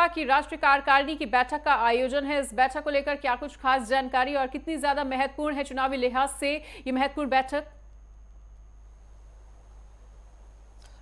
बसपा की राष्ट्रीय कार्यकारिणी की बैठक का आयोजन है। इस बैठक को लेकर क्या कुछ खास जानकारी और कितनी ज्यादा महत्वपूर्ण है चुनावी लिहाज से ये महत्वपूर्ण बैठक?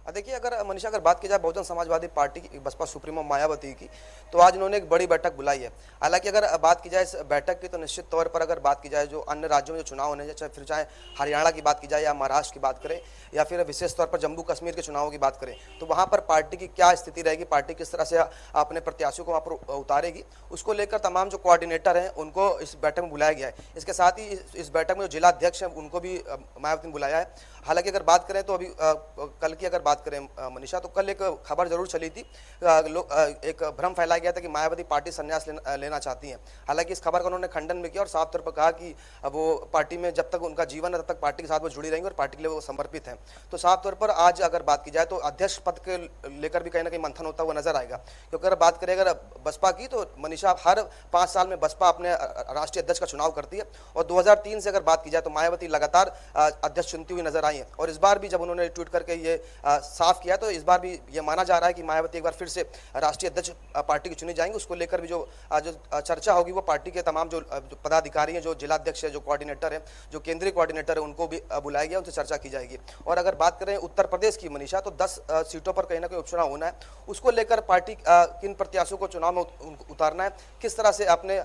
देखिए, अगर मनीषा अगर बात की जाए बहुजन समाजवादी पार्टी की बसपा सुप्रीमो मायावती की, तो आज उन्होंने एक बड़ी बैठक बुलाई है। हालांकि अगर बात की जाए इस बैठक की, तो निश्चित तौर पर अगर बात की जाए जो अन्य राज्यों में जो चुनाव होने चाहे हरियाणा की बात की जाए या महाराष्ट्र की बात करें या फिर विशेष तौर पर जम्मू कश्मीर के चुनावों की बात करें, तो वहां पर पार्टी की क्या स्थिति रहेगी, पार्टी किस तरह से अपने प्रत्याशियों को वहां पर उतारेगी, उसको लेकर तमाम जो कोऑर्डिनेटर हैं उनको इस बैठक में बुलाया गया है। इसके साथ ही इस बैठक में जो जिला अध्यक्ष हैं उनको भी मायावती ने बुलाया है। हालांकि अगर बात करें तो अभी कल की अगर बात करें मनीषा, तो कल एक खबर जरूर चली थी, एक भ्रम फैलाया गया था कि मायावती पार्टी संन्यास लेना चाहती हैं। हालांकि इस खबर का उन्होंने खंडन भी किया और साफ तौर पर कहा कि वो पार्टी में जब तक उनका जीवन है तब तक पार्टी के साथ वो जुड़ी रहेंगे और पार्टी के लिए वो समर्पित हैं। तो साफ तौर पर आज अगर बात की जाए तो अध्यक्ष पद के लेकर भी कहीं ना कहीं मंथन होता हुआ नजर आएगा। क्योंकि अगर बात करें अगर बसपा की, तो मनीषा हर 5 साल में बसपा अपने राष्ट्रीय अध्यक्ष का चुनाव करती है और 2003 से अगर बात की जाए तो मायावती लगातार अध्यक्ष चुनती हुई नजर आई है। और इस बार भी जब उन्होंने ट्वीट करके ये साफ किया, तो इस बार भी ये माना जा रहा है कि मायावती एक बार फिर से राष्ट्रीय अध्यक्ष पार्टी की चुनी जाएंगी। उसको लेकर भी जो चर्चा होगी वो पार्टी के तमाम जो पदाधिकारी हैं, जो जिला अध्यक्ष है, जो कोऑर्डिनेटर है, जो केंद्रीय कोऑर्डिनेटर है, उनको भी बुलाया गया, उनसे चर्चा की जाएगी। और अगर बात करें उत्तर प्रदेश की मनीषा, तो 10 सीटों पर कहीं ना कहीं उपचुनाव होना है। उसको लेकर पार्टी किन प्रत्याशियों को चुनाव में उतारना है, किस तरह से अपने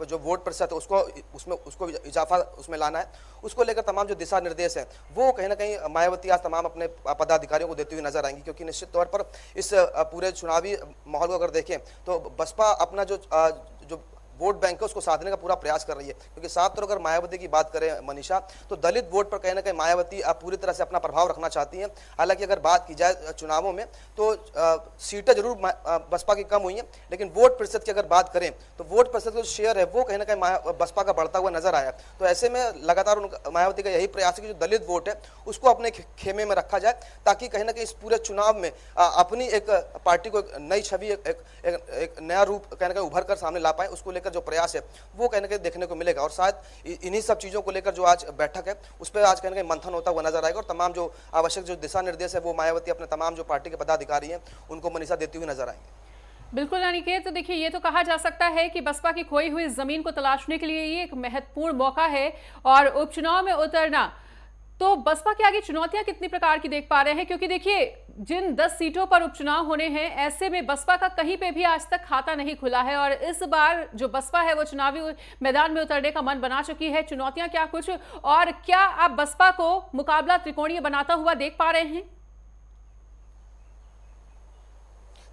जो वोट प्रतिशत है उसको इजाफा उसमें लाना है, उसको लेकर तमाम जो दिशा निर्देश हैं वो कहीं ना कहीं मायावती आज तमाम अपने पदाधिकारियों को देती हुई नजर आएंगी। क्योंकि निश्चित तौर पर इस पूरे चुनावी माहौल को अगर देखें तो बसपा अपना जो वोट बैंक है उसको साधने का पूरा प्रयास कर रही है। क्योंकि साफ तौर अगर मायावती की बात करें मनीषा, तो दलित वोट पर कहीं ना कहीं मायावती पूरी तरह से अपना प्रभाव रखना चाहती हैं। हालांकि अगर बात की जाए चुनावों में तो सीटें जरूर बसपा की कम हुई हैं, लेकिन वोट प्रतिशत की अगर बात करें तो वोट प्रतिशत का जो शेयर है वो कहीं ना कहीं बसपा का बढ़ता हुआ नजर आया। तो ऐसे में लगातार मायावती का यही प्रयास है कि जो दलित वोट है उसको अपने खेमे में रखा जाए, ताकि कहीं ना कहीं इस पूरे चुनाव में अपनी एक पार्टी को नई छवि, एक नया रूप कहीं ना कहीं उभर कर सामने ला पाए। उसको जो प्रयास है वो कहीं ना कहीं देखने को मिलेगा। और शायद इन्हीं सब चीजों को लेकर जो आज बैठक है उस पर आज कहीं ना कहीं मंथन होता हुआ नजर आएगा और तमाम जो आवश्यक जो दिशा निर्देश है वो मायावती अपने तमाम जो पार्टी के पदाधिकारी हैं उनको मनीषा देती हुई नजर आएंगे। बिल्कुल अनिकेत, तो देखिए ये तो कहा जा सकता है कि बसपा की खोई हुई जमीन को तलाशने के लिए ये एक महत्वपूर्ण मौका है और उपचुनाव में उतरना। तो बसपा के आगे चुनौतियां कितनी प्रकार की देख पा रहे हैं? क्योंकि देखिए जिन 10 सीटों पर उपचुनाव होने हैं, ऐसे में बसपा का कहीं पे भी आज तक खाता नहीं खुला है और इस बार जो बसपा है वो चुनावी मैदान में उतरने का मन बना चुकी है। चुनौतियां क्या कुछ, और क्या आप बसपा को मुकाबला त्रिकोणीय बनाता हुआ देख पा रहे हैं?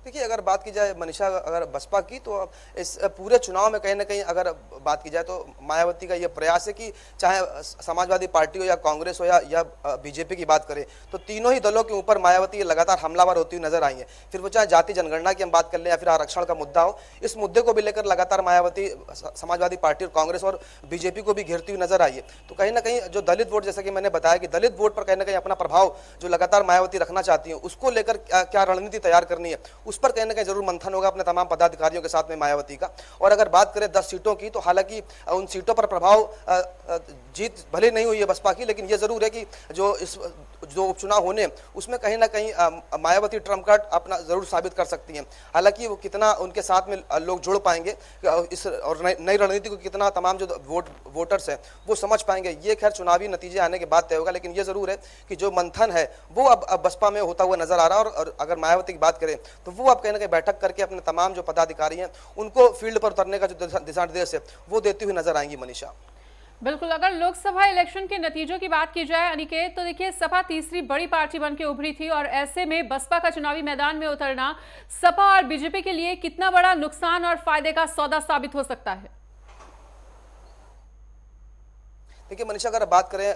देखिए, अगर बात की जाए मनीषा अगर बसपा की, तो इस पूरे चुनाव में कहीं ना कहीं अगर बात की जाए तो मायावती का ये प्रयास है कि चाहे समाजवादी पार्टी हो या कांग्रेस हो या बीजेपी की बात करें, तो तीनों ही दलों के ऊपर मायावती लगातार हमलावर होती हुई नजर आई है। फिर वो चाहे जाति जनगणना की हम बात कर लें या फिर आरक्षण का मुद्दा हो, इस मुद्दे को भी लेकर लगातार मायावती समाजवादी पार्टी और कांग्रेस और बीजेपी को भी घेरती हुई नजर आई है। तो कहीं ना कहीं जो दलित वोट, जैसा कि मैंने बताया कि दलित वोट पर कहीं ना कहीं अपना प्रभाव जो लगातार मायावती रखना चाहती है, उसको लेकर क्या रणनीति तैयार करनी है, उस पर कहीं ना कहीं जरूर मंथन होगा अपने तमाम पदाधिकारियों के साथ में मायावती का। और अगर बात करें 10 सीटों की, तो हालांकि उन सीटों पर प्रभाव जीत भले नहीं हुई है बसपा की, लेकिन यह जरूर है कि जो उपचुनाव होने उसमें कहीं ना कहीं मायावती ट्रम्प कार्ड अपना जरूर साबित कर सकती हैं। हालांकि वो कितना उनके साथ में लोग जुड़ पाएंगे इस और नई रणनीति को कितना तमाम जो वोटर्स हैं वो समझ पाएंगे, ये खैर चुनावी नतीजे आने के बाद तय होगा। लेकिन ये जरूर है कि जो मंथन है वो अब बसपा में होता हुआ नजर आ रहा है। और अगर मायावती की बात करें तो वो अब कहीं ना कहीं बैठक करके अपने तमाम जो पदाधिकारी हैं उनको फील्ड पर उतरने का जो दिशा निर्देश है वो देती हुई नजर आएंगी मनीषा। बिल्कुल, अगर लोकसभा इलेक्शन के नतीजों की बात की जाए अनिकेत, तो देखिए सपा तीसरी बड़ी पार्टी बनकर उभरी थी और ऐसे में बसपा का चुनावी मैदान में उतरना सपा और बीजेपी के लिए कितना बड़ा नुकसान और फायदे का सौदा साबित हो सकता है? देखिए मनीषा, अगर बात करें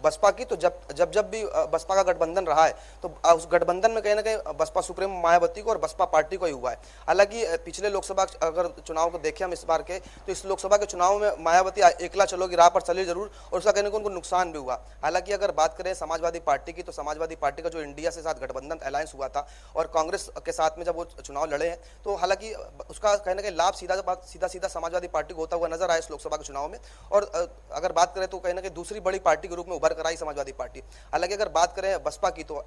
बसपा की, तो जब भी बसपा का गठबंधन रहा है तो उस गठबंधन में कहीं ना कहीं बसपा सुप्रीमो मायावती को और बसपा पार्टी को ही हुआ है। हालांकि पिछले लोकसभा अगर चुनाव को देखें हम इस बार के, तो इस लोकसभा के चुनाव में मायावती एकला चलो की राह पर चली जरूर और उसका कहने को उनको नुकसान भी हुआ। हालांकि अगर बात करें समाजवादी पार्टी की, तो समाजवादी पार्टी का जो इंडिया के साथ गठबंधन अलायंस हुआ था और कांग्रेस के साथ में जब वो चुनाव लड़े हैं, तो हालांकि उसका कहने का लाभ सीधा समाजवादी पार्टी को होता हुआ नजर आया इस लोकसभा के चुनाव में। और अगर बात करें तो कहीं ना कहीं दूसरी बड़ी पार्टी के रूप में में उभर कर आई समाजवादी पार्टी। हालांकि अगर बात करें बसपा की तो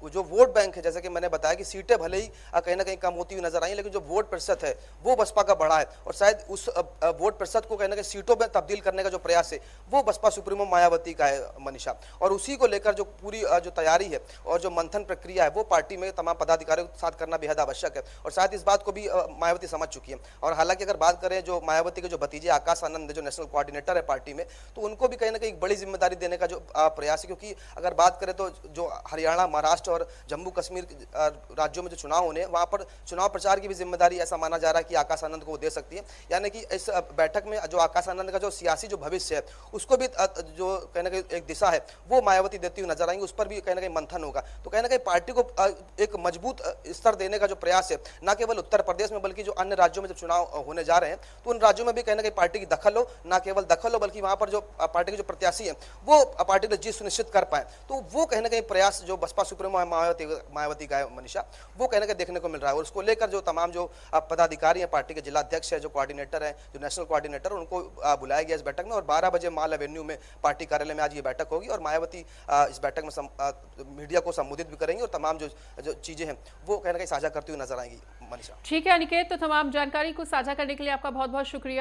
जो वोट बैंक है, जैसे कि मैंने बताया कि सीटें भले ही कहीं ना कहीं कम होती हुई नजर आई, लेकिन जो वोट प्रतिशत है वो बसपा का बढ़ा है और शायद उस वोट प्रतिशत को कहीं ना कहीं सीटों में तब्दील करने का जो प्रयास है वो बसपा सुप्रीमो मायावती का है मनीषा। और उसी को लेकर जो पूरी जो तैयारी है और जो मंथन प्रक्रिया है वो पार्टी में तमाम पदाधिकारियों के साथ करना बेहद आवश्यक है और शायद इस बात को भी मायावती समझ चुकी है। और हालांकि अगर बात करें जो मायावती के जो भतीजे आकाश आनंद जो नेशनल कोऑर्डिनेटर है पार्टी में, तो उनको भी कहीं ना कहीं एक बड़ी जिम्मेदारी देने का जो प्रयास है, क्योंकि अगर बात करें तो जो हरियाणा, महाराष्ट्र और जम्मू कश्मीर राज्यों में जो चुनाव होने हैं वहां पर चुनाव प्रचार की भी जिम्मेदारी ऐसा माना जा रहा है कि आकाश आनंद को दे सकती है। यानी कि इस बैठक में जो आकाश आनंद का जो सियासी जो भविष्य है उसको भी जो कहीं ना कहीं एक दिशा है वो मायावती देती हुई नजर आएंगी, उस पर भी कहीं ना कहीं मंथन होगा। तो कहीं ना कहीं पार्टी को एक मजबूत स्तर देने का जो प्रयास है, न केवल उत्तर प्रदेश में बल्कि जो अन्य राज्यों में जब चुनाव होने जा रहे हैं तो उन राज्यों में भी कहीं ना कहीं पार्टी की दखल हो, न केवल दखल हो बल्कि वहां पर जो पार्टी के जो प्रत्याशी है वो पार्टी की जीत सुनिश्चित कर पाए। तो वो कहीं ना कहीं प्रयास जो बसपा सुप्रीमो मायावती का है मनीषा, वो कहीं ना कहीं देखने को मिल रहा है। और उसको लेकर जो तमाम जो पदाधिकारी हैं, पार्टी के जिला अध्यक्ष है, जो कोऑर्डिनेटर है, जो नेशनल कोऑर्डिनेटर, उनको बुलाया गया इस बैठक में और 12 बजे माल एवेन्यू में पार्टी कार्यालय में आज ये बैठक होगी और मायावती इस बैठक में मीडिया को संबोधित भी करेंगी और तमाम जो चीजें हैं वो कहीं ना कहीं साझा करती हुई नजर आएंगी मनीषा। ठीक है अनिकेत, तो तमाम जानकारी को साझा करने के लिए आपका बहुत बहुत शुक्रिया।